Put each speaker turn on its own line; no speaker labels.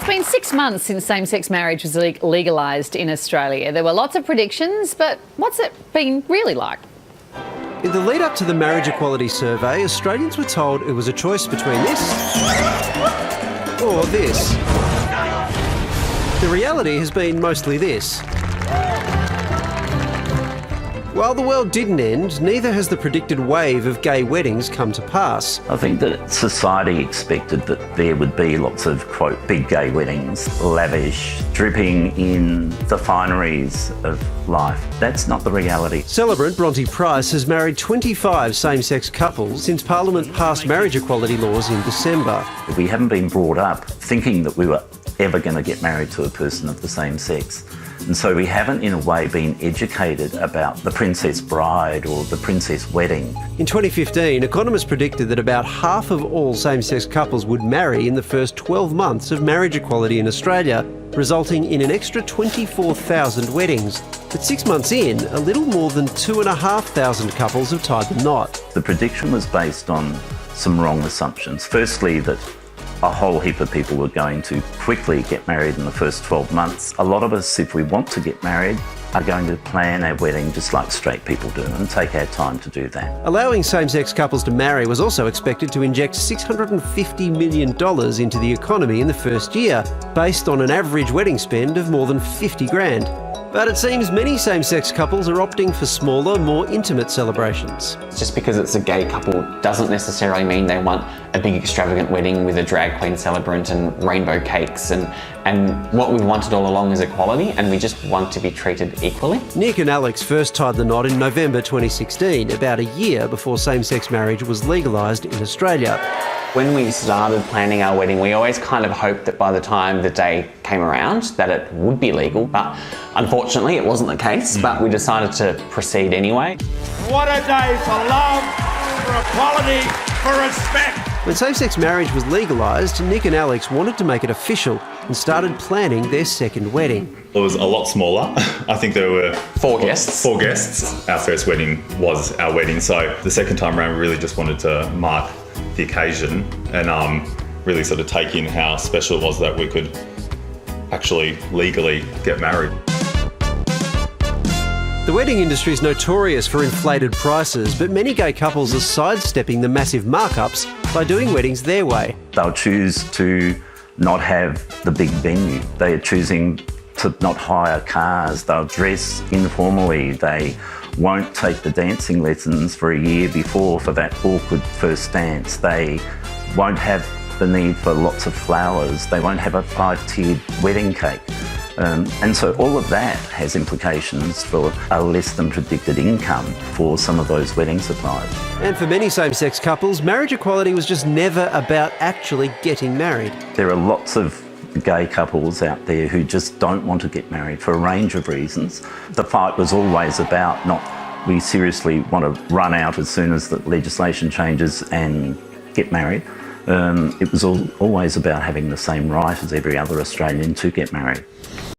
It's been 6 months since same-sex marriage was legalised in Australia. There were lots of predictions, but what's it been really like?
In the lead-up to the Marriage Equality Survey, Australians were told it was a choice between this or this. The reality has been mostly this. While the world didn't end, neither has the predicted wave of gay weddings come to pass.
I think that society expected that there would be lots of, quote, big gay weddings, lavish, dripping in the fineries of life. That's not the reality.
Celebrant Bronte has married 25 same-sex couples since Parliament passed marriage equality laws in December.
We haven't been brought up thinking that we were ever going to get married to a person of the same sex. And so we haven't, in a way, been educated about the princess bride or the princess wedding.
In 2015, economists predicted that about half of all same-sex couples would marry in the first 12 months of marriage equality in Australia, resulting in an extra 24,000 weddings. But 6 months in, a little more than 2,500 couples have tied the knot.
The prediction was based on some wrong assumptions. Firstly, that a whole heap of people were going to quickly get married in the first 12 months. A lot of us, if we want to get married, are going to plan our wedding just like straight people do and take our time to do that.
Allowing same-sex couples to marry was also expected to inject $650 million into the economy in the first year, based on an average wedding spend of more than 50 grand. But it seems many same-sex couples are opting for smaller, more intimate celebrations.
Just because it's a gay couple doesn't necessarily mean they want a big extravagant wedding with a drag queen celebrant and rainbow cakes. And what we wanted all along is equality, and we just want to be treated equally.
Nick and Alex first tied the knot in November 2016, about a year before same-sex marriage was legalised in Australia.
When we started planning our wedding, we always kind of hoped that by the time the day came around that it would be legal, but unfortunately it wasn't the case, but we decided to proceed anyway.
What a day for love, for equality, for respect.
When same-sex marriage was legalised, Nick and Alex wanted to make it official and started planning their second wedding.
It was a lot smaller. I think there were
Four guests.
Our first wedding was our wedding, so the second time around we really just wanted to mark the occasion and really sort of take in how special it was that we could actually legally get married.
The wedding industry is notorious for inflated prices, but many gay couples are sidestepping the massive markups by doing weddings their way.
They'll choose to not have the big venue. They are choosing to not hire cars. They'll dress informally. They won't take the dancing lessons for a year before for that awkward first dance. They won't have the need for lots of flowers. They won't have a 5-tiered wedding cake. And so all of that has implications for a less than predicted income for some of those wedding suppliers.
And for many same-sex couples, marriage equality was just never about actually getting married.
There are lots of gay couples out there who just don't want to get married for a range of reasons. The fight was always about not, we seriously want to run out as soon as the legislation changes and get married. It was always about having the same right as every other Australian to get married.